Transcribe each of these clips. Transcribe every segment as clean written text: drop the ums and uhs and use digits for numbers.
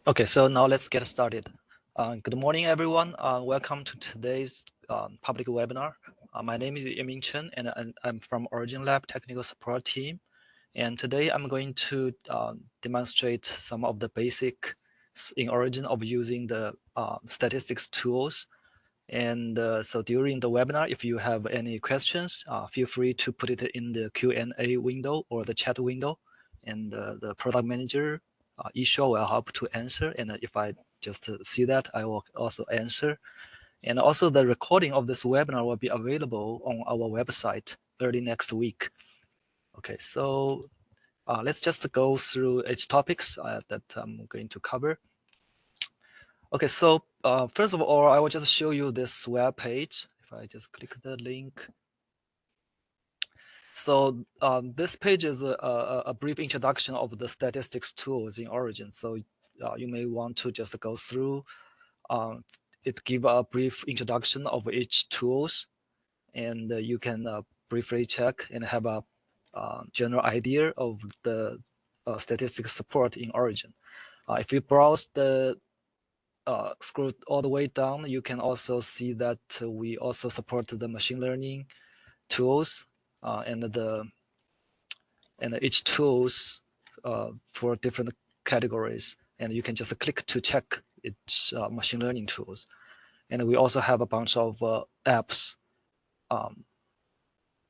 Okay, so now let's get started. Good morning, everyone. Welcome to today's public webinar. My name is Yiming Chen, and I'm from Origin Lab Technical Support Team. And today I'm going to demonstrate some of the basics in Origin of using the statistics tools. And so during the webinar, if you have any questions, feel free to put it in the Q&A window or the chat window, and the product manager Isha will help to answer. And if I just see that, I will also answer. And also the recording of this webinar will be available on our website early next week. Okay, so let's just go through each topics that I'm going to cover. Okay, so first of all, I will just show you this web page. If I just click the link. So this page is a brief introduction of the statistics tools in Origin. So you may want to just go through it, give a brief introduction of each tools, and you can briefly check and have a general idea of the statistics support in Origin. If you browse the scroll all the way down, you can also see that we also support the machine learning tools and each tools for different categories, and you can just click to check its machine learning tools. And we also have a bunch of apps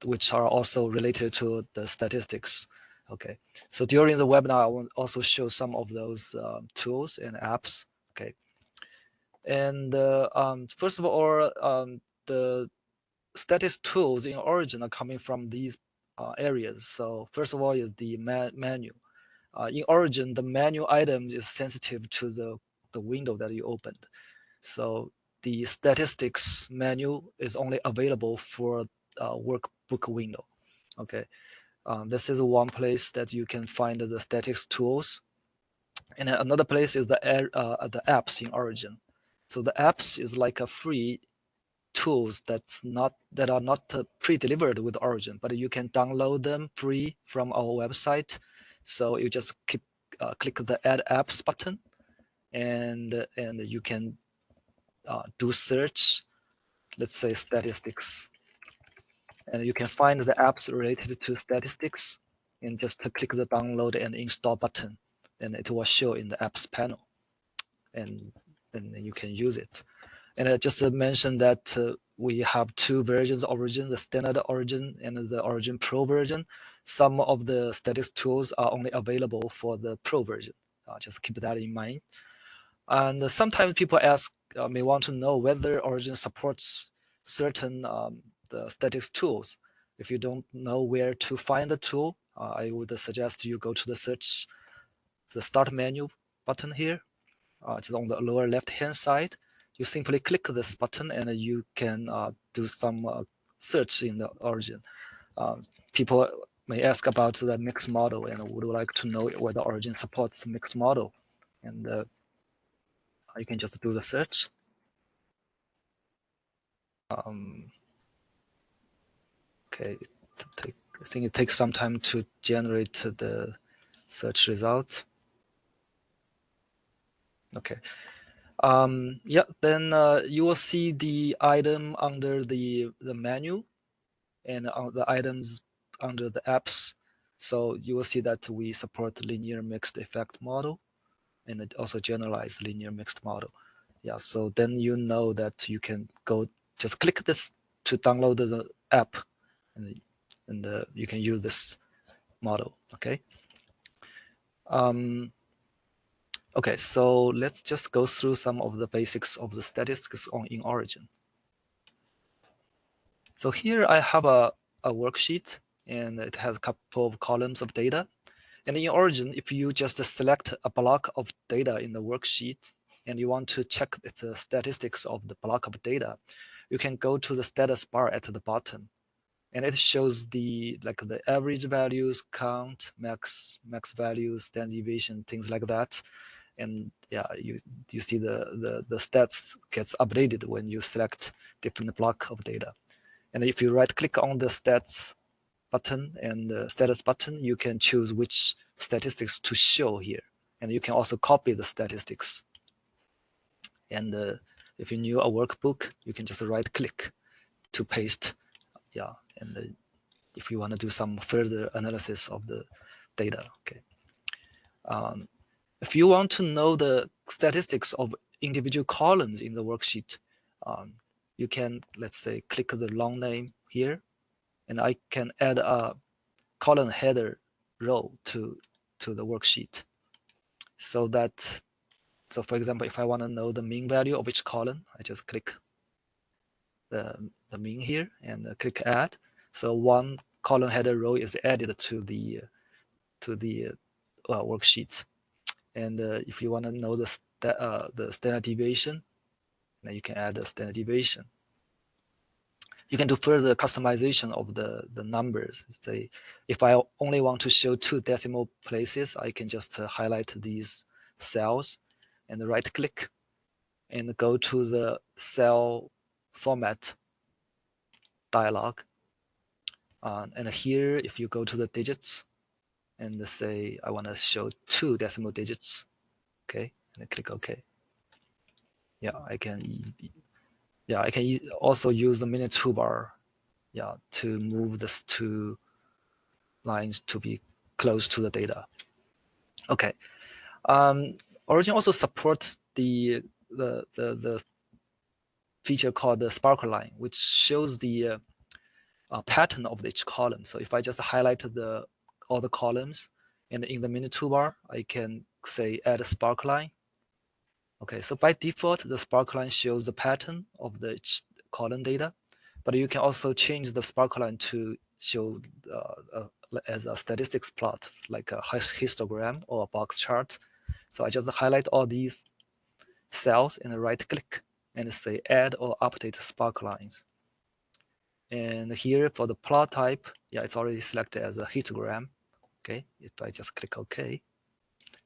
which are also related to the statistics. Okay, so during the webinar, I will also show some of those tools and apps. Okay, and first of all, the statistics tools in Origin are coming from these areas. So first of all is the menu. In Origin, the menu item is sensitive to the window that you opened. So the statistics menu is only available for workbook window. Okay, this is one place that you can find the statistics tools. And another place is the apps in Origin. So the apps is like a free tools that are not pre-delivered with Origin, but you can download them free from our website. So you just click the Add Apps button, and you can do search. Let's say statistics, and you can find the apps related to statistics, and just click the download and install button, and it will show in the apps panel, and then you can use it. And I just mentioned that we have two versions of Origin, the standard Origin and the OriginPro version. Some of the statistics tools are only available for the Pro version. Just keep that in mind. And sometimes people may want to know whether Origin supports certain the statistics tools. If you don't know where to find the tool, I would suggest you go to the search, the start menu button here. It's on the lower left-hand side. You simply click this button and you can do some search in the Origin. People may ask about the mixed model and would like to know whether Origin supports mixed model. And you can just do the search. Okay, I think it takes some time to generate the search result. Okay. Yeah, then you will see the item under the menu, and the items under the apps. So you will see that we support linear mixed effect model, and it also generalized linear mixed model. Yeah, so then you know that you can go just click this to download the app, and you can use this model. Okay. Okay, so let's just go through some of the basics of the statistics in Origin. So here I have a worksheet, and it has a couple of columns of data. And in Origin, if you just select a block of data in the worksheet and you want to check the statistics of the block of data, you can go to the status bar at the bottom, and it shows the average values, count, max values, standard deviation, things like that. And yeah, you see the stats gets updated when you select different block of data. And if you right click on the stats button and the status button, you can choose which statistics to show here. And you can also copy the statistics. And if you knew a workbook, you can just right click to paste. Yeah, and if you want to do some further analysis of the data. Okay. If you want to know the statistics of individual columns in the worksheet, you can, let's say, click the long name here, and I can add a column header row to the worksheet. So for example, if I want to know the mean value of each column, I just click the mean here and click add. So one column header row is added to the worksheet. And if you want to know the standard deviation, then you can add the standard deviation. You can do further customization of the numbers. Say, if I only want to show 2 decimal places, I can just highlight these cells and right click and go to the cell format dialog. And here, if you go to the digits and say, I want to show 2 decimal digits, okay, and click OK. Yeah, I can also use the mini toolbar, yeah, to move these 2 lines to be close to the data. Okay. Origin also supports the feature called the sparkle line, which shows the pattern of each column. So if I just highlight all the columns, and in the mini toolbar, I can say add a sparkle line. Okay, so by default, the sparkle line shows the pattern of the column data, but you can also change the sparkle line to show as a statistics plot, like a histogram or a box chart. So I just highlight all these cells and right click and say add or update sparkle lines. And here for the plot type, yeah, it's already selected as a histogram. Okay, if I just click OK,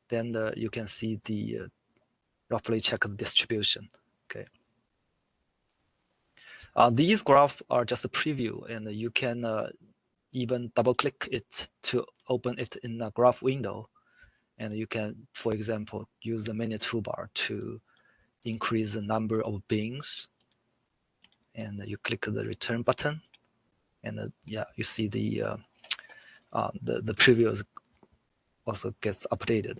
then you can see the roughly check the distribution. Okay. These graphs are just a preview, and you can even double click it to open it in a graph window. And you can, for example, use the menu toolbar to increase the number of bins. And you click the return button, and yeah, you see the previews also gets updated.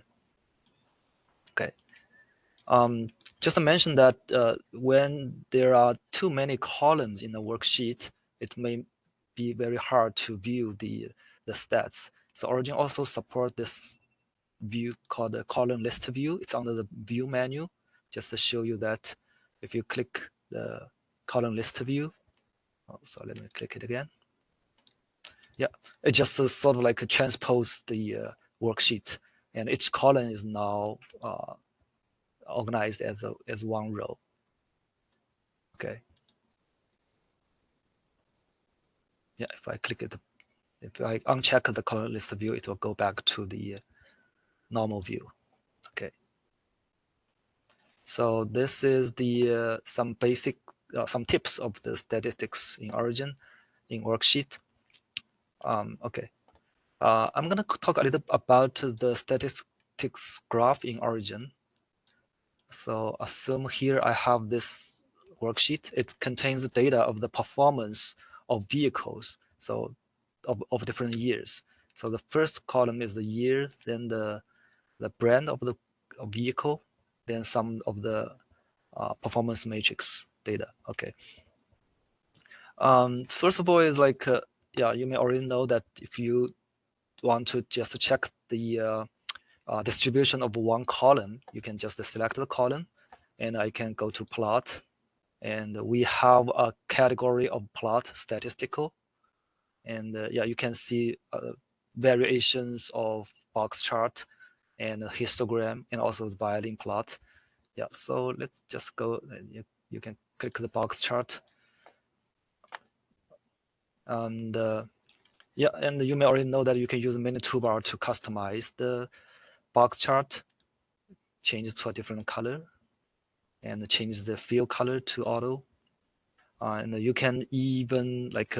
Okay. Just to mention that when there are too many columns in a worksheet, it may be very hard to view the stats. So Origin also supports this view called the column list view. It's under the view menu, just to show you that if you click the column list view, so let me click it again. Yeah, it just sort of like transpose the worksheet, and each column is now organized as one row. Okay. Yeah, if I click it, if I uncheck the column list view, it will go back to the normal view. Okay. So this is the some basic some tips of the statistics in Origin in worksheet. Okay. I'm gonna talk a little about the statistics graph in Origin. So assume here I have this worksheet. It contains the data of the performance of vehicles, so of different years. So the first column is the year, then the brand of the vehicle, then some of the performance matrix data. Okay. First of all, is like yeah, you may already know that if you want to just check the distribution of one column, you can just select the column, and I can go to plot, and we have a category of plot statistical, and yeah, you can see variations of box chart and a histogram and also the violin plot. Yeah, so let's just go. You can click the box chart, and yeah, and you may already know that you can use the menu toolbar to customize the box chart, change it to a different color, and change the fill color to auto. And you can even like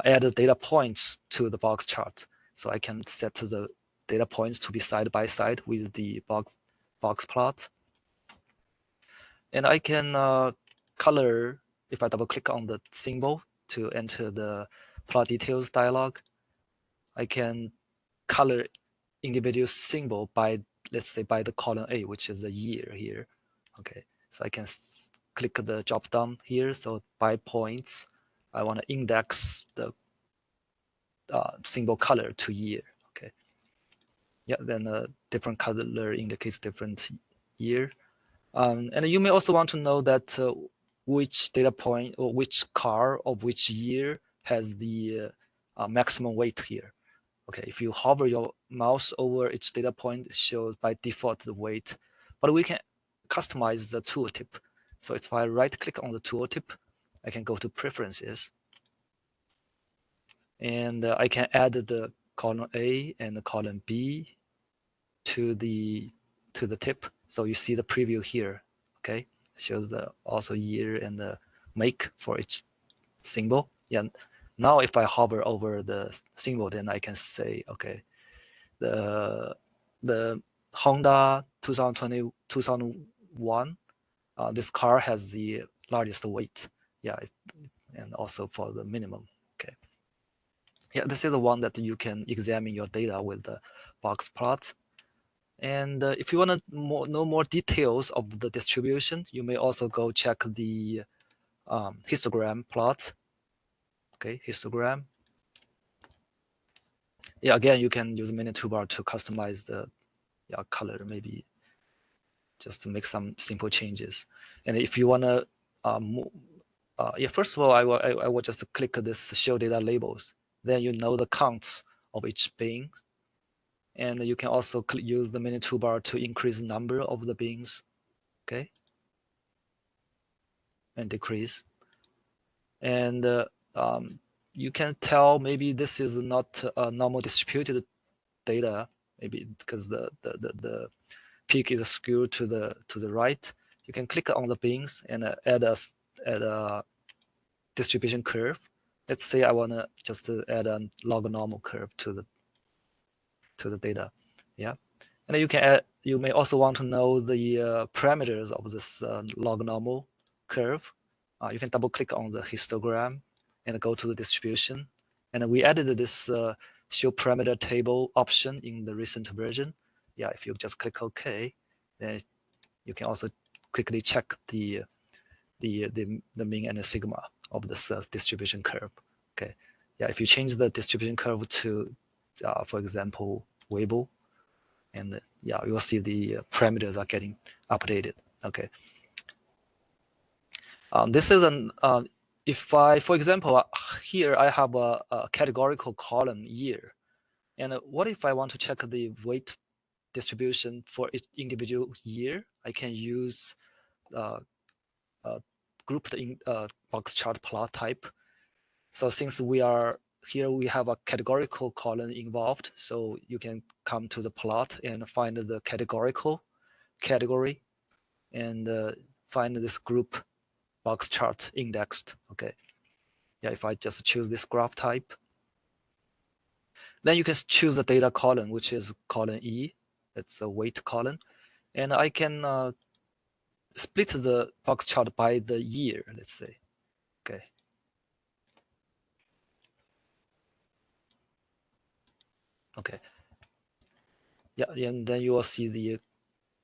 add data points to the box chart. So I can set the data points to be side by side with the box plot. And I can color, if I double click on the symbol to enter the plot details dialog, I can color individual symbol by, let's say, by the column A, which is the year here. Okay, so I can click the drop down here. So by points, I want to index the symbol color to year. Okay, yeah, then a different color indicates different year. And you may also want to know that which data point or which car of which year has the maximum weight here. Okay, if you hover your mouse over each data point, it shows by default the weight, but we can customize the tooltip. So if I right click on the tooltip, I can go to preferences, and I can add the column A and the column B to the tip. So you see the preview here. Okay, it shows the also year and the make for each symbol. Yeah. Now if I hover over the symbol, then I can say, okay, the Honda 2001, this car has the largest weight. Yeah, and also for the minimum. Okay. Yeah, this is the one that you can examine your data with the box plot. And if you want to know more details of the distribution, you may also go check the histogram plot. Okay, histogram. Yeah, again, you can use mini toolbar to customize the color, maybe just to make some simple changes. And if you want to, first of all, I will just click this show data labels. Then you know the counts of each bin. And you can also use the mini toolbar to increase the number of the bins. Okay. And decrease. And you can tell maybe this is not a normal distributed data, maybe because the peak is skewed to the right. You can click on the bins and add a distribution curve. Let's say I want to just add a log normal curve to the data. Yeah, and you can add. You may also want to know the parameters of this log normal curve. You can double click on the histogram and go to the distribution. And we added this show parameter table option in the recent version. Yeah, if you just click OK, then you can also quickly check the mean and the sigma of this distribution curve. Okay, yeah, if you change the distribution curve to, for example, Weibo, and yeah, you'll see the parameters are getting updated. Okay. This is an if I, for example, here I have a categorical column year, and what if I want to check the weight distribution for each individual year? I can use grouped in box chart plot type. So since we are here, we have a categorical column involved. So you can come to the plot and find the categorical category and find this group box chart indexed. Okay. Yeah, if I just choose this graph type, then you can choose the data column, which is column E. It's a weight column. And I can split the box chart by the year, let's say. Okay. Okay. Yeah, and then you will see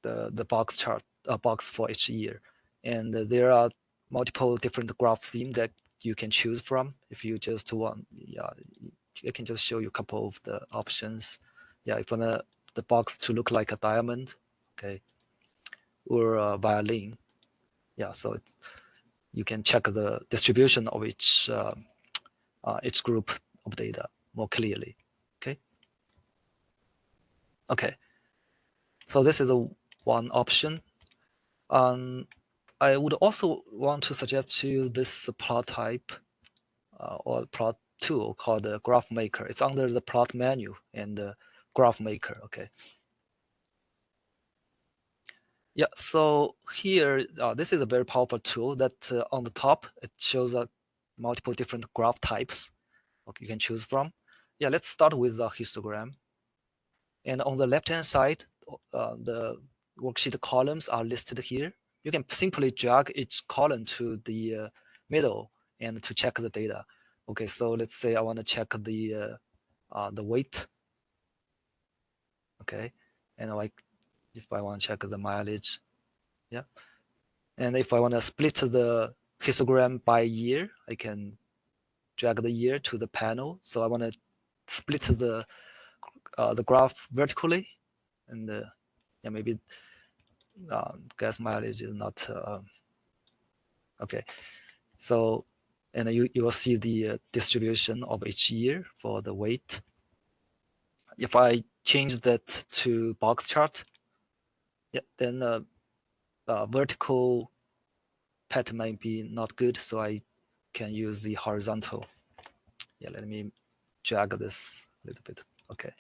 the box chart, box for each year. And there are multiple different graph themes that you can choose from. If you just want, yeah, I can just show you a couple of the options. Yeah, if you want the box to look like a diamond, okay, or a violin. Yeah, so you can check the distribution of each group of data more clearly. Okay. Okay. So this is one option. I would also want to suggest to you this plot type or plot tool called the Graph Maker. It's under the plot menu and the Graph Maker. Okay. Yeah. So here, this is a very powerful tool that on the top it shows multiple different graph types. Okay, you can choose from. Yeah. Let's start with the histogram. And on the left-hand side, the worksheet columns are listed here. You can simply drag each column to the middle and to check the data. Okay, so let's say I want to check the weight. Okay, and like if I want to check the mileage, yeah. And if I want to split the histogram by year, I can drag the year to the panel. So I want to split the graph vertically, and yeah, maybe gas mileage is not okay. So, and you will see the distribution of each year for the weight. If I change that to box chart, yeah, then vertical pattern might be not good, so I can use the horizontal. Yeah, let me drag this a little bit. Okay.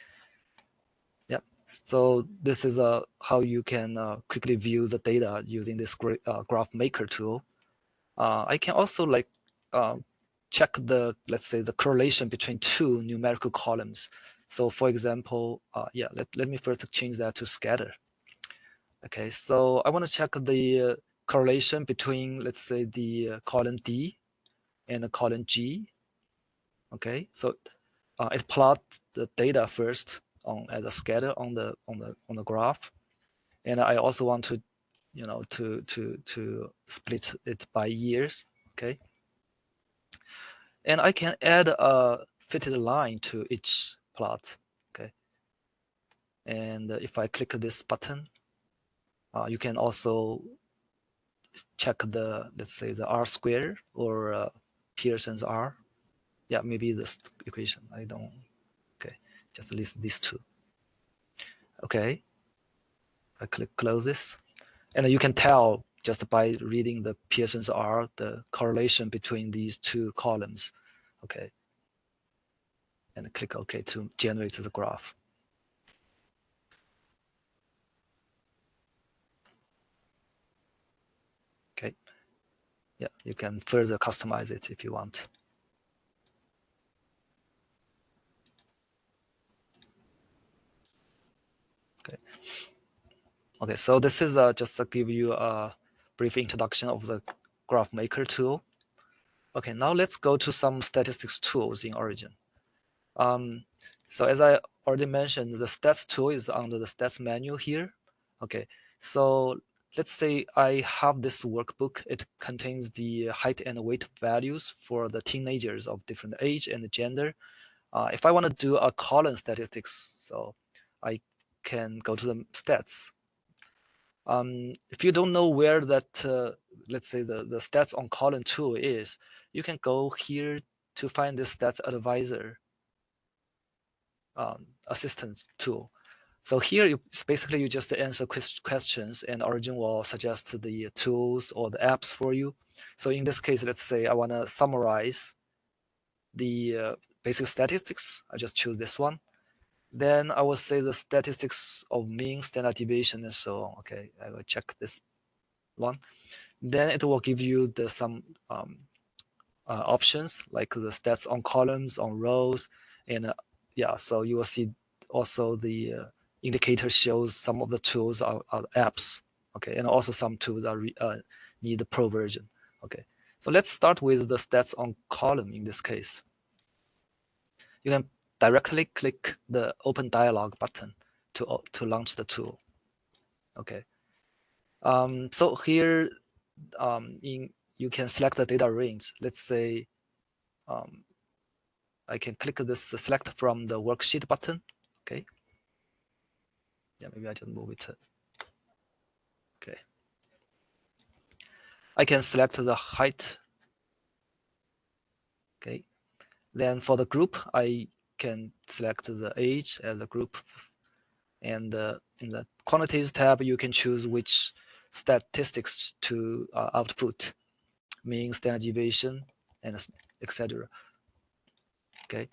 Yeah. So this is how you can quickly view the data using this graph maker tool. I can also like check the, let's say, the correlation between two numerical columns. So for example, yeah, let me first change that to scatter. Okay, so I want to check the correlation between, let's say, the column D and the column G. Okay, so it plot the data first as a scatter on the graph, and I also want to, to split it by years. Okay, and I can add a fitted line to each plot. Okay, and if I click this button, you can also check the, let's say, the R square or Pearson's R. Yeah, maybe this equation. I don't. Okay, just list these two. Okay, I click close this, and you can tell just by reading the Pearson's R the correlation between these two columns. Okay, and click OK to generate the graph. Okay, yeah, you can further customize it if you want. Okay, so this is just to give you a brief introduction of the graph maker tool. Okay, now let's go to some statistics tools in Origin. So as I already mentioned, the stats tool is under the stats menu here. Okay, so let's say I have this workbook. It contains the height and weight values for the teenagers of different age and gender. If I want to do a column statistics, so I can go to the stats. If you don't know where that, let's say the stats on column tool is, you can go here to find the stats advisor assistance tool. So here, basically you just answer questions, and Origin will suggest the tools or the apps for you. So in this case, let's say I want to summarize the basic statistics. I just choose this one. Then I will say the statistics of mean, standard deviation, and so on. Okay, I will check this one. Then it will give you some options like the stats on columns, on rows, and yeah, so you will see also the indicator shows some of the tools are apps. Okay, and also some tools are need the pro version. Okay, so let's start with the stats on column in this case. You can directly click the open dialog button to launch the tool. Okay, so here you can select the data range. Let's say I can click this select from the worksheet button. Okay. Yeah, maybe I just move it. Okay. I can select the height. Okay. Then for the group, I can select the age as a group. And in the quantities tab, you can choose which statistics to output, mean, standard deviation, and etc. Okay.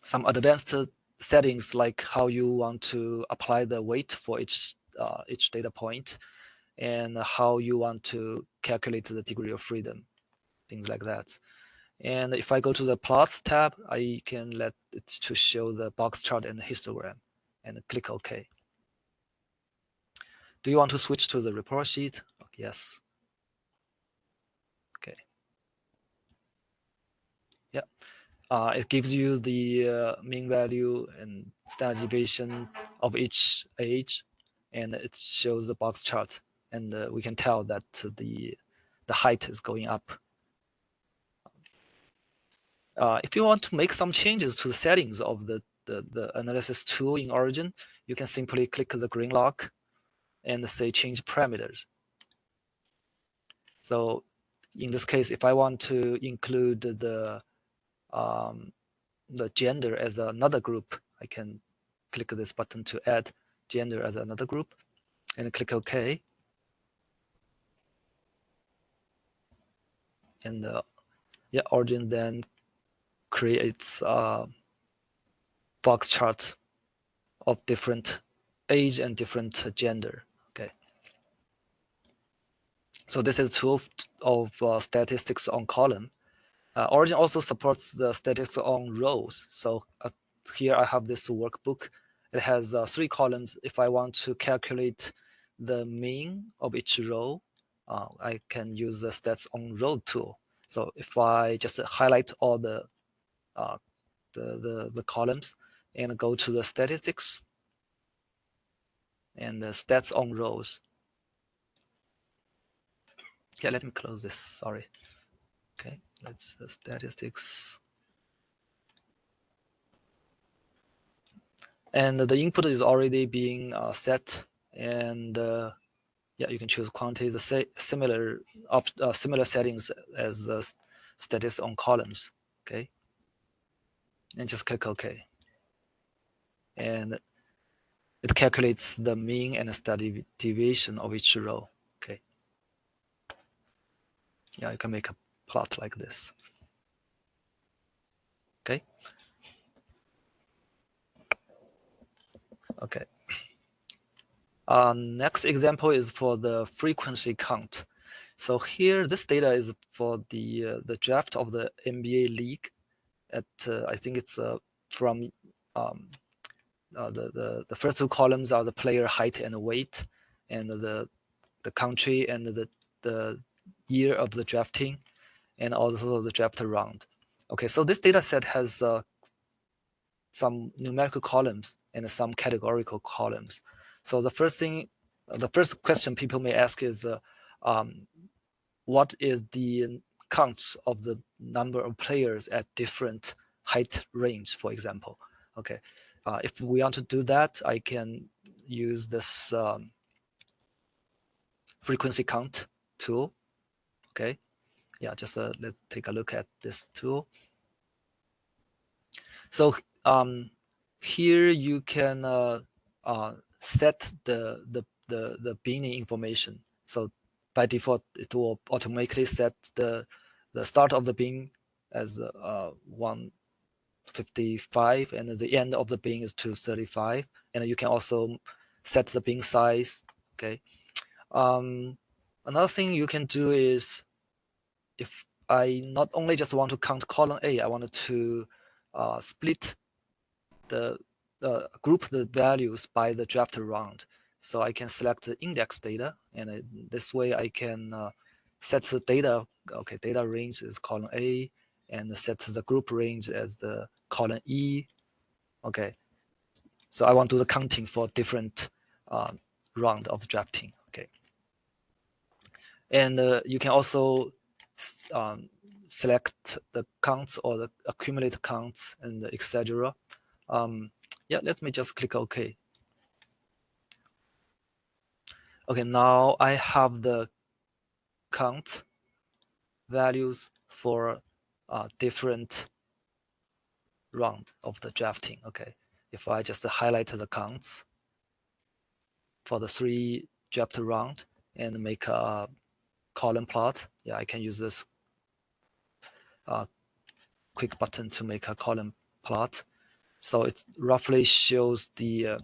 Some advanced settings like how you want to apply the weight for each data point, and how you want to calculate the degree of freedom, things like that. And if I go to the plots tab, I can let it to show the box chart and the histogram. and click OK. Do you want to switch to the report sheet? Yes. Okay. Yeah. It gives you the mean value and standard deviation of each age, and it shows the box chart, and we can tell that the height is going up. If you want to make some changes to the settings of the analysis tool in Origin, you can simply click the green lock and say change parameters. So in this case, if I want to include the gender as another group, I can click this button to add gender as another group and click OK. And yeah, Origin then creates a box chart of different age and different gender. Okay. So this is a tool of statistics on column. Origin also supports the statistics on rows. So here I have this workbook. It has 3 columns. If I want to calculate the mean of each row, I can use the stats on row tool. So if I just highlight all the columns and go to the statistics and the stats on rows. Yeah, let me close this. Sorry. Okay, let's statistics. And the input is already being set, and yeah, you can choose quantity, the similar settings as the statistics on columns. Okay, and just click OK, and it calculates the mean and standard deviation of each row. Okay, yeah, you can make a plot like this. Okay. Okay. Next example is for the frequency count. So here, this data is for the draft of the NBA league. At I think it's from the first 2 columns are the player height and weight, and the country and the year of the drafting, and also the draft round. Okay, so this data set has some numerical columns and some categorical columns. So the first question people may ask is, what is the counts of the number of players at different height range, for example? Okay, if we want to do that, I can use this frequency count tool. Okay, yeah, just let's take a look at this tool. So here you can set the binning information. So by default, it will automatically set the start of the bin as 155, and the end of the bin is 235. And you can also set the bin size. Okay. Another thing you can do is, if I not only just want to count column A, I wanted to split group the values by the draft round. So I can select the index data, and this way I can set the data. Okay, data range is column A, and set the group range as the column E. Okay, so I want to do the counting for different round of drafting. Okay, and you can also select the counts or the accumulate counts and etc. Yeah, let me just click OK. Okay, now I have the count values for different round of the drafting. Okay, if I just highlight the counts for the 3 draft round and make a column plot, yeah, I can use this quick button to make a column plot. So it roughly shows it's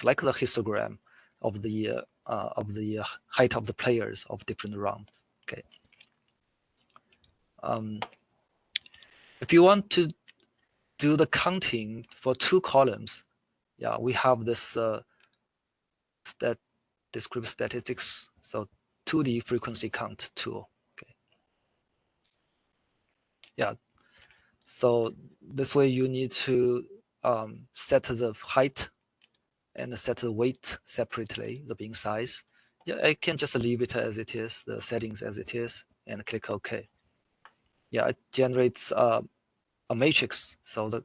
like the histogram of the height of the players of different round. Okay. If you want to do the counting for 2 columns, yeah, we have this discrete statistics, so 2D frequency count tool. Okay. Yeah. So this way you need to set the height and set the weight separately, the beam size. Yeah, I can just leave it as it is, the settings as it is, and click OK. Yeah, it generates a matrix. So the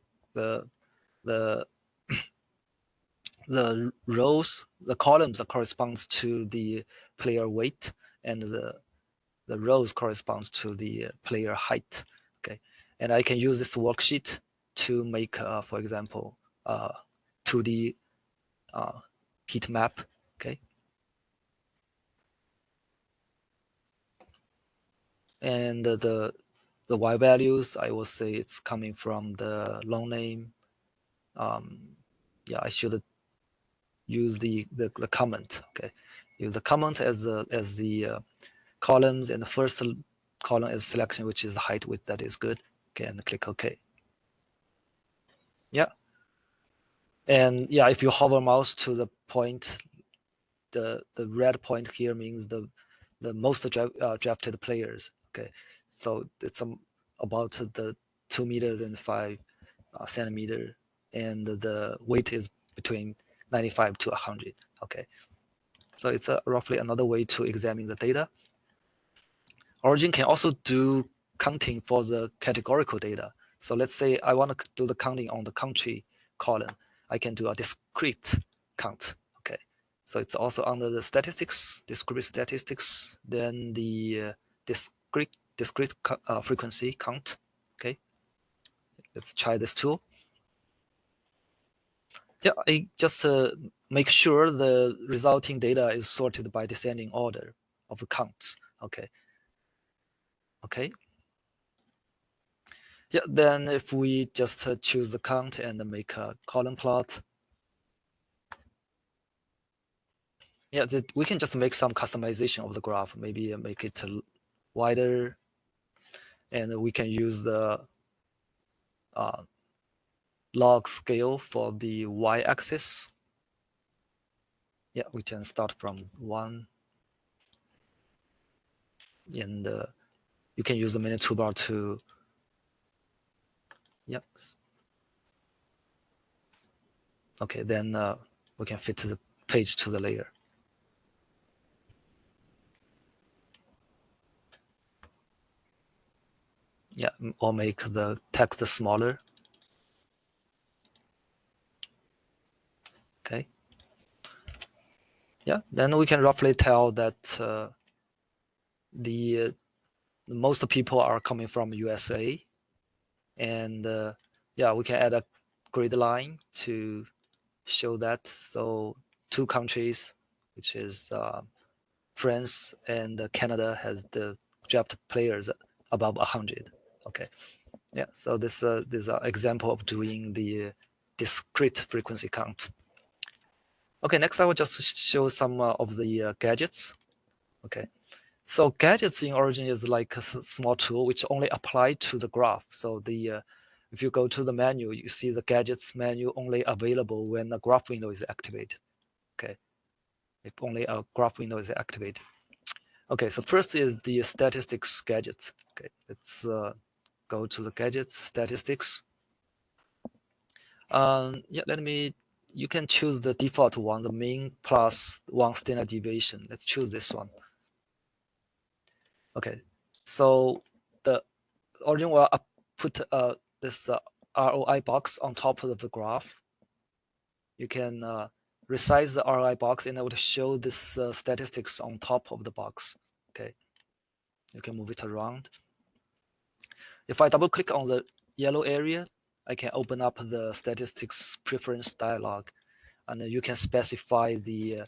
the rows, the columns that corresponds to the player weight, and the rows corresponds to the player height. Okay, and I can use this worksheet to make, for example, 2D heat map. Okay, and the y values, I will say it's coming from the long name. Yeah, I should use the comment. Okay, use the comment as the columns, and the first column is selection, which is the height width. That is good. Okay, and click OK. Yeah, and yeah, if you hover mouse to the point, the red point here means the most drafted players. Okay, so it's about the 2 meters and 5 centimeter, and the weight is between 95 to 100. Okay, so it's roughly another way to examine the data. Origin can also do counting for the categorical data. So let's say I want to do the counting on the country column. I can do a discrete count. Okay, so it's also under the statistics, discrete statistics, then the discrete frequency count. Okay, let's try this tool. Yeah, I just make sure the resulting data is sorted by descending order of the counts. Okay. Okay. Yeah, then if we just choose the count and make a column plot, yeah, we can just make some customization of the graph. Maybe make it wider, and we can use the log scale for the y-axis. Yeah, we can start from 1, and you can use the menu toolbar to, yeah. Okay, then we can fit the page to the layer. Yeah, or make the text smaller. Okay. Yeah, then we can roughly tell that the most people are coming from USA, and yeah, we can add a grid line to show that. So 2 countries, which is France and Canada, has the draft players above 100. Okay, yeah. So this is an example of doing the discrete frequency count. Okay, next I will just show some of the gadgets. Okay. So gadgets in Origin is like a small tool which only apply to the graph. So if you go to the menu, you see the gadgets menu only available when a graph window is activated. Okay, if only a graph window is activated. Okay, so first is the statistics gadget. Okay, let's go to the gadgets statistics. Yeah, you can choose the default one, the mean plus 1 standard deviation. Let's choose this one. Okay, so the Origin will put this ROI box on top of the graph. You can resize the ROI box, and it would show this statistics on top of the box. Okay, you can move it around. If I double click on the yellow area, I can open up the statistics preference dialog, and you can specify the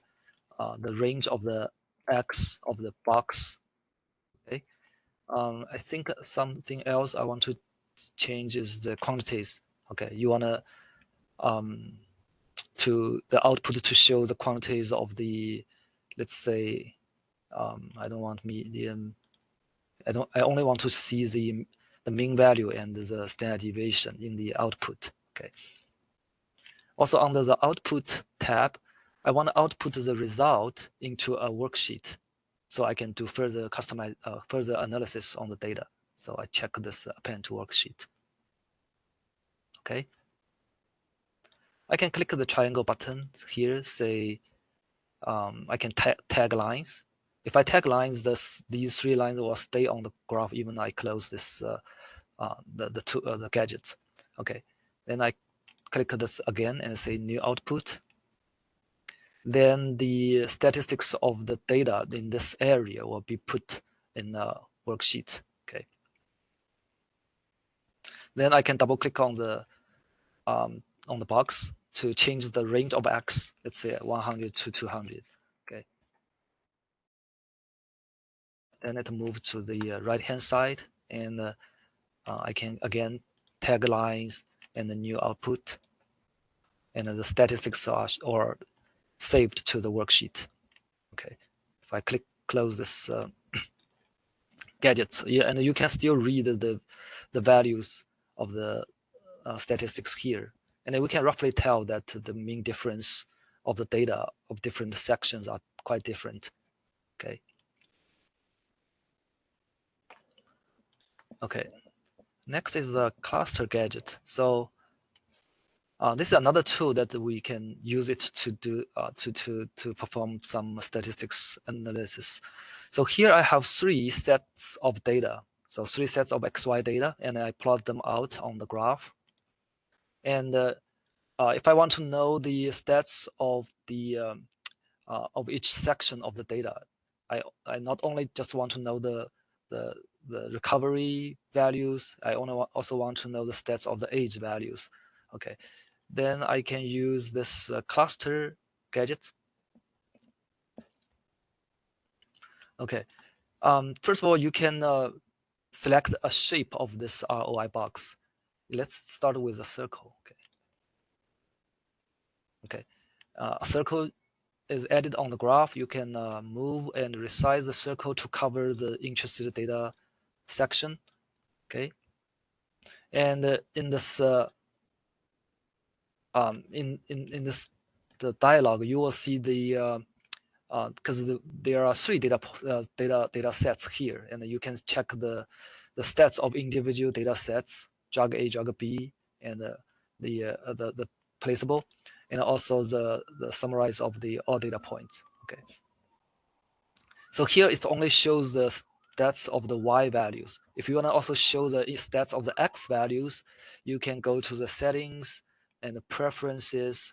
range of the X of the box. Okay. I think something else I want to change is the quantities. Okay, you want to the output to show the quantities of the, let's say, I don't want medium. I only want to see the the mean value and the standard deviation in the output. Okay. Also under the output tab, I want to output the result into a worksheet, so I can do further further analysis on the data. So I check this append to worksheet. Okay. I can click the triangle button here. Say I can tag lines. If I tag lines, these 3 lines will stay on the graph even I close this the gadgets. Okay. Then I click this again and say new output. Then the statistics of the data in this area will be put in a worksheet. Okay. Then I can double click on the box to change the range of X, let's say 100 to 200. Okay. Then it moves to the right hand side, and I can again tag lines and the new output, and the statistics are saved to the worksheet. Okay. If I close this gadget, yeah, and you can still read the values of the statistics here, and then we can roughly tell that the mean difference of the data of different sections are quite different. Okay. Okay. Next is the cluster gadget. So this is another tool that we can use it to do to perform some statistics analysis. So here I have 3 sets of data. So 3 sets of XY data, and I plot them out on the graph. And if I want to know the stats of each section of the data, I not only just want to know the recovery values, I also want to know the stats of the age values. Okay, then I can use this cluster gadget. Okay, first of all, you can select a shape of this ROI box. Let's start with a circle. Okay. Okay, a circle is added on the graph. You can move and resize the circle to cover the interested data section. Okay, and in this in this the dialog, you will see the because there are 3 data sets here, and you can check the stats of individual data sets, drug A, drug B, and the placeable, and also the summarize of the all data points. Okay. So here it only shows the stats of the Y values. If you want to also show the stats of the X values, you can go to the settings and the preferences,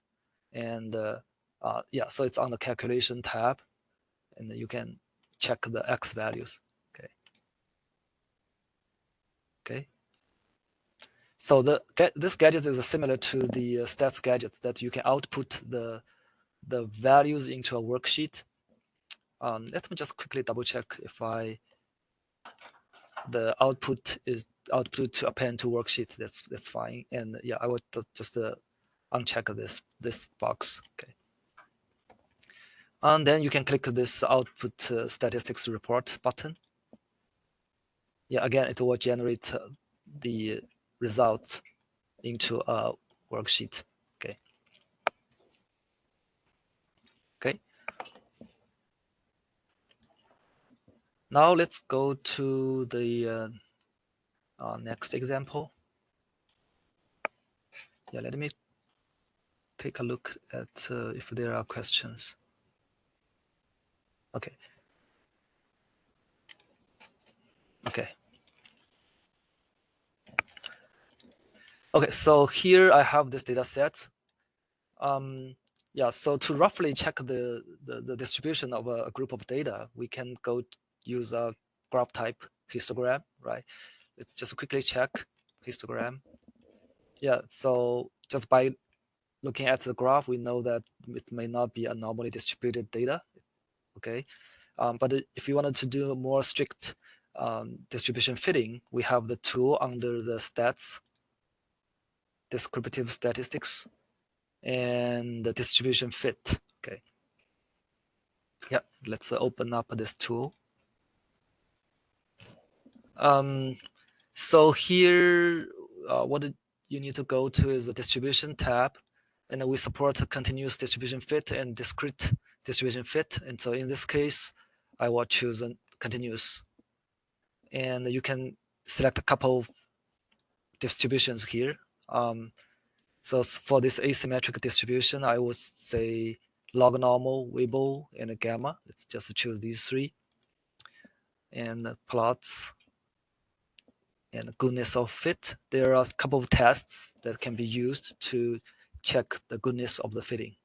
and yeah, so it's on the calculation tab, and you can check the X values. Okay. Okay. So this gadget is similar to the stats gadget that you can output the values into a worksheet. Let me just quickly double check if the output is output to append to worksheet. That's fine. And yeah, I would just uncheck this box. Okay. And then you can click this output statistics report button. Yeah, again, it will generate the result into a worksheet. Okay. Okay. Now let's go to the next example. Yeah, let me take a look at if there are questions. Okay. Okay. Okay, so here I have this data set. Yeah, so to roughly check the distribution of a group of data, we can go use a graph type histogram, right? Let's just quickly check histogram. Yeah, so just by looking at the graph, we know that it may not be a normally distributed data. Okay, but if you wanted to do more strict distribution fitting, we have the tool under the stats, descriptive statistics, and the distribution fit. Okay. Yeah, let's open up this tool. So here, what you need to go to is the distribution tab, and we support a continuous distribution fit and discrete distribution fit. And so in this case, I will choose a continuous. And you can select a couple of distributions here. So for this asymmetric distribution, I would say log normal, Weibull, and gamma. Let's just choose these three. And plots and goodness of fit. There are a couple of tests that can be used to check the goodness of the fitting.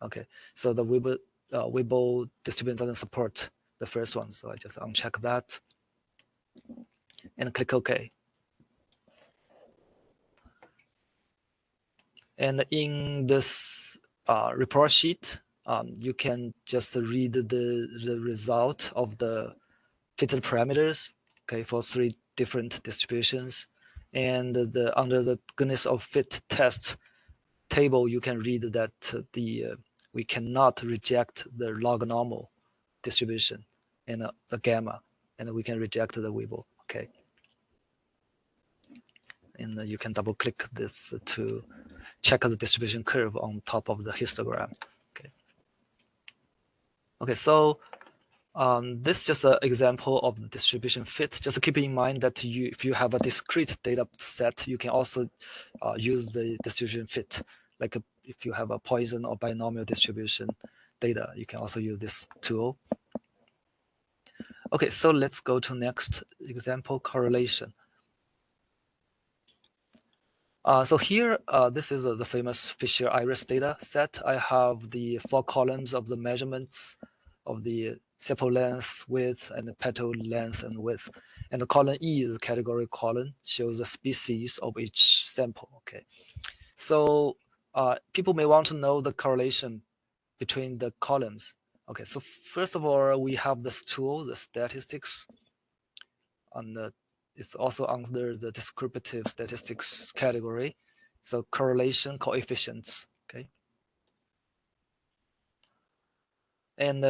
Okay, so the Weibull distribution doesn't support the first one, so I just uncheck that and click OK. And in this report sheet, you can just read the result of the fitted parameters, okay, for three different distributions. And under the goodness of fit test table, you can read that we cannot reject the log normal distribution and the gamma, and we can reject the Weibull. Okay, and you can double click this to check the distribution curve on top of the histogram. Okay, so this is just an example of the distribution fit. Just keep in mind that if you have a discrete data set, you can also use the distribution fit. Like if you have a Poisson or binomial distribution data, you can also use this tool. Okay, so let's go to next example, correlation. So here, this is the famous Fisher iris data set. I have the 4 columns of the measurements of the sepal length, width, and the petal length and width. And the column E, the category column, shows the species of each sample. Okay, so people may want to know the correlation between the columns. Okay, so first of all, we have this tool, the statistics, and it's also under the descriptive statistics category. So correlation coefficients. Okay. And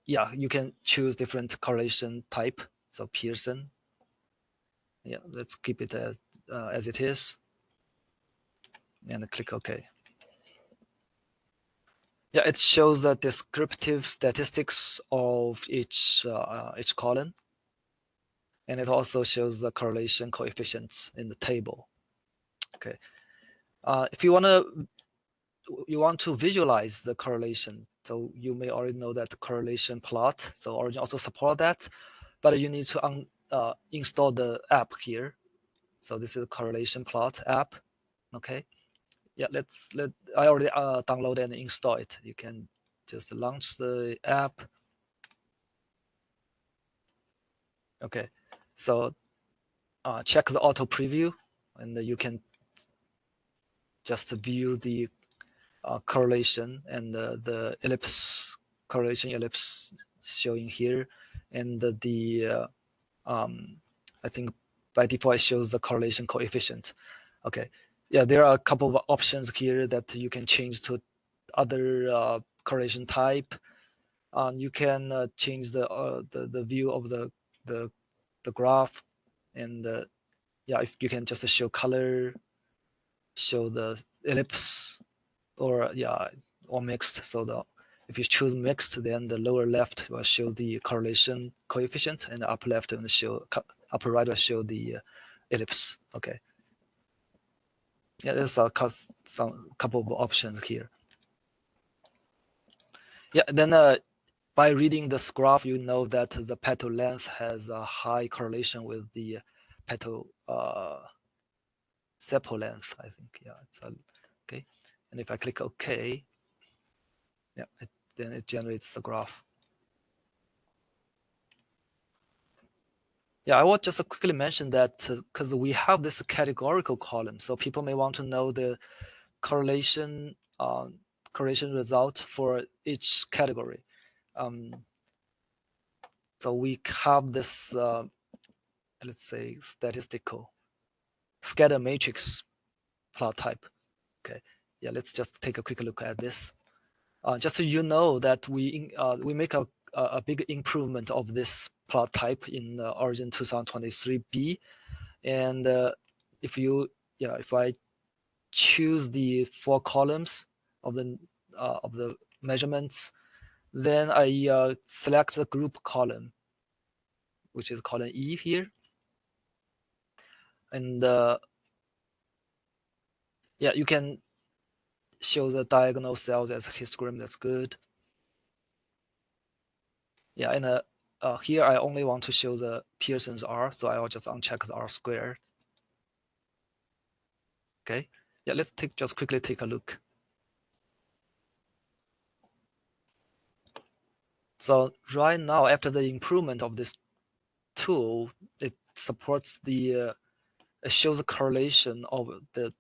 yeah, you can choose different correlation type. So Pearson. Yeah, let's keep it as it is. And click OK. Yeah, it shows the descriptive statistics of each column. And it also shows the correlation coefficients in the table. Okay. If you want to visualize the correlation, so you may already know that correlation plot. So Origin also support that, but you need to install the app here. So this is a correlation plot app. Okay. Yeah, I already downloaded and install it. You can just launch the app. Okay. So check the auto preview, and you can just view the correlation and the ellipse correlation ellipse showing here, and I think by default it shows the correlation coefficient. Okay, yeah, there are a couple of options here that you can change to other correlation type. You can change the view of the graph, and yeah, if you can just show color, show the ellipse, or yeah, or mixed. So if you choose mixed, then the lower left will show the correlation coefficient, and the upper left will show upper right will show the ellipse. Okay. Yeah, there's some couple of options here. Yeah, then by reading this graph, you know that the petal length has a high correlation with the petal sepal length. I think, yeah, okay. And if I click OK, yeah, then it generates the graph. Yeah, I will just quickly mention that because we have this categorical column, so people may want to know the correlation result for each category. So we have this, let's say, statistical scatter matrix plot type. Okay, yeah, let's just take a quick look at this. Just so you know that we make a big improvement of this plot type in Origin 2023B. And if I choose the 4 columns of the measurements, then I select the group column, which is column E here, and yeah, you can show the diagonal cells as histogram. That's good. Yeah, and here I only want to show the Pearson's R, so I will just uncheck the R squared. Okay. Yeah, let's just quickly take a look. So right now, after the improvement of this tool, it supports it shows a correlation of the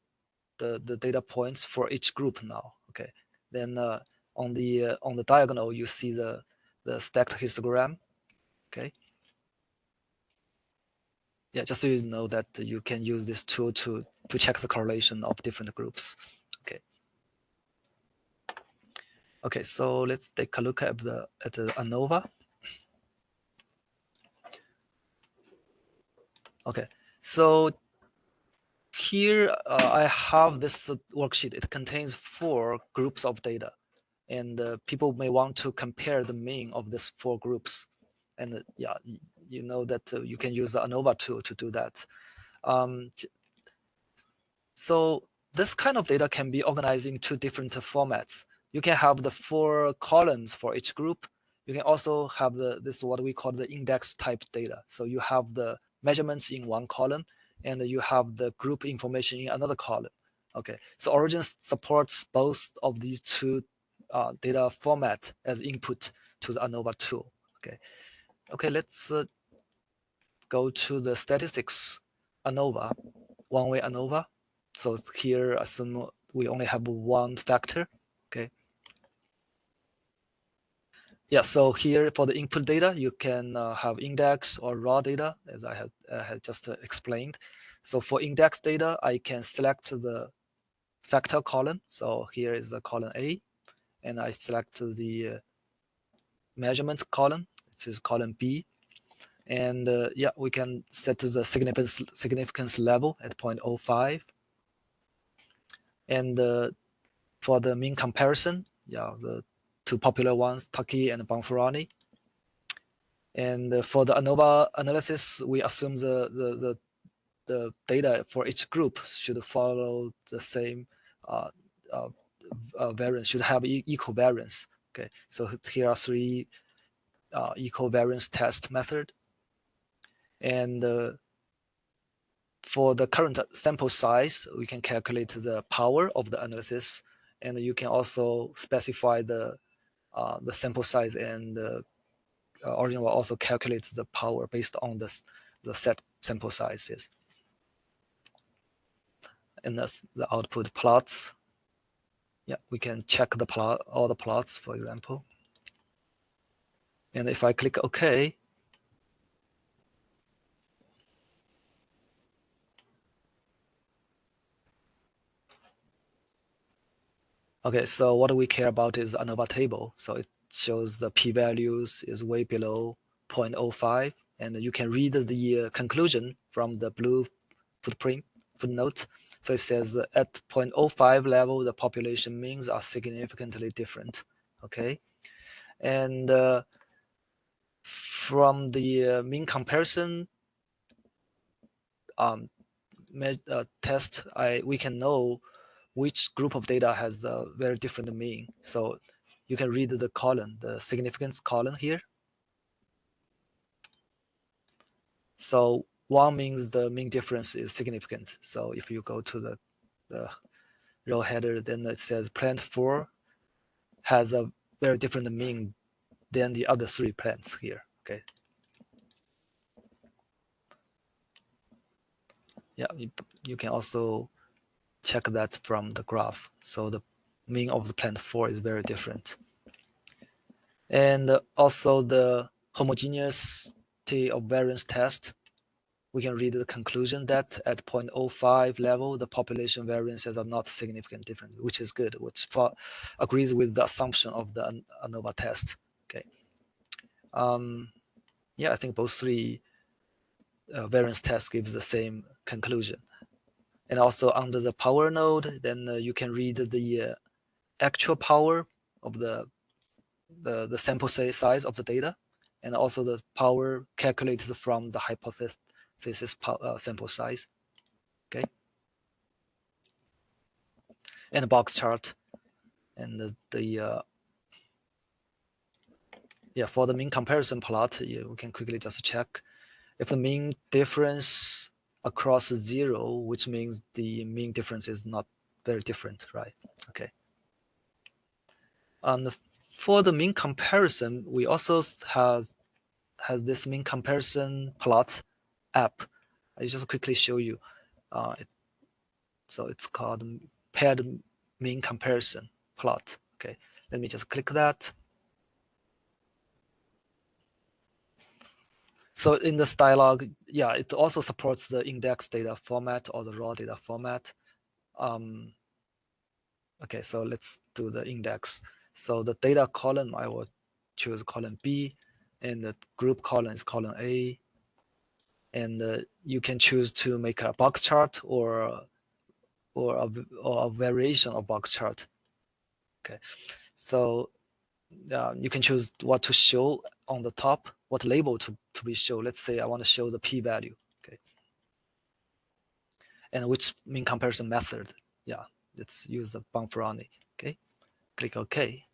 data points for each group now. Okay. Then on the diagonal, you see the stacked histogram. Okay. Yeah, just so you know that you can use this tool to check the correlation of different groups. Okay. Okay, so let's take a look at the ANOVA. Okay, so here I have this worksheet. It contains 4 groups of data, and people may want to compare the mean of these 4 groups. And yeah, you know that you can use the ANOVA tool to do that. So this kind of data can be organized in 2 different formats. You can have the 4 columns for each group. You can also have this what we call the index type data. So you have the measurements in one column, and you have the group information in another column. Okay, so Origin supports both of these 2 data format as input to the ANOVA tool. Okay, let's go to the statistics ANOVA, one-way ANOVA. So here, assume we only have 1 factor. Okay. Yeah. So here for the input data, you can have index or raw data, as I had just explained. So for index data, I can select the factor column. So here is the column A, and I select the measurement column, which is column B. And yeah, we can set the significance level at 0.05. And for the mean comparison, yeah, the 2 popular ones, Taki and Banfurani. And for the ANOVA analysis, we assume the data for each group should follow the same variance, should have equal variance. Okay, so here are 3 equal variance test method. And for the current sample size, we can calculate the power of the analysis, and you can also specify the sample size, and Origin will also calculate the power based on the set sample sizes. And that's the output plots. Yeah, we can check the plot, all the plots, for example. And if I click OK, okay, so what we care about is ANOVA table. So it shows the p-values is way below 0.05, and you can read the conclusion from the blue footnote. So it says at 0.05 level, the population means are significantly different. Okay, and from the mean comparison test, we can know which group of data has a very different mean. So you can read the column, the significance column here. So 1 means the mean difference is significant. So if you go to the row header, then it says plant 4 has a very different mean than the other 3 plants here. Okay. Yeah, you can also check that from the graph. So the mean of the plant 4 is very different. And also the homogeneity of variance test, we can read the conclusion that at 0.05 level, the population variances are not significant different, which is good, which agrees with the assumption of the ANOVA test. Okay. Yeah, I think both 3 variance test gives the same conclusion. And also under the power node, then you can read the actual power of the sample size of the data, and also the power calculated from the hypothesis sample size. Okay, and a box chart, and yeah, for the mean comparison plot, we can quickly just check if the mean difference across 0, which means the mean difference is not very different, right? Okay. And for the mean comparison, we also has this mean comparison plot app. I just quickly show you. So it's called paired mean comparison plot. Okay, let me just click that. So in this dialog, yeah, it also supports the index data format or the raw data format. Okay, so let's do the index. So the data column, I will choose column B, and the group column is column A. And you can choose to make a box chart or a variation of box chart. Okay, so you can choose what to show on the top, what label to be shown. Let's say I want to show the p-value. Okay, and which mean comparison method. Yeah, let's use the Bonferroni. Okay, click OK.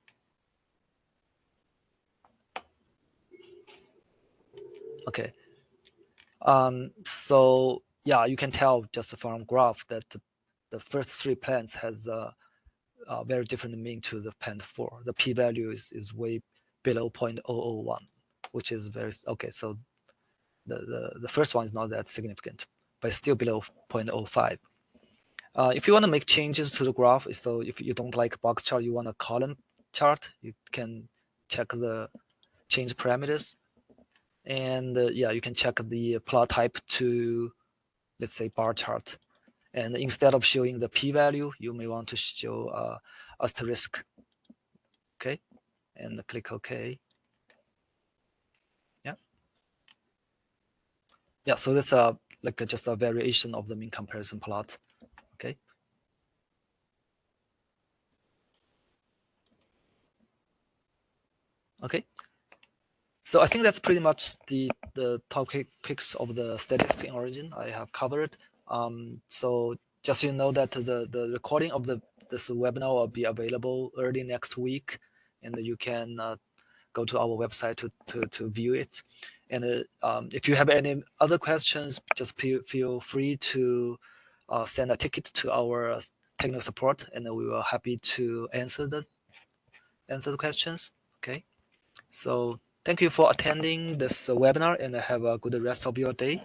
Okay. So yeah, you can tell just from graph that the first 3 plants has a very different mean to the plant 4. The p-value is way below 0.001, which is very okay. So the first one is not that significant, but still below 0.05. If you want to make changes to the graph, so if you don't like box chart, you want a column chart, you can check the change parameters. And yeah, you can check the plot type to, let's say, bar chart. And instead of showing the p-value, you may want to show asterisk. Okay, and click OK. Yeah. Yeah, so that's like just a variation of the mean comparison plot. Okay. Okay. So I think that's pretty much the topics of the statistics in Origin I have covered. So just so you know that the recording of this webinar will be available early next week, and you can go to our website to view it. And if you have any other questions, just feel free to send a ticket to our technical support, and we will happy to answer the questions. Okay. So thank you for attending this webinar, and have a good rest of your day.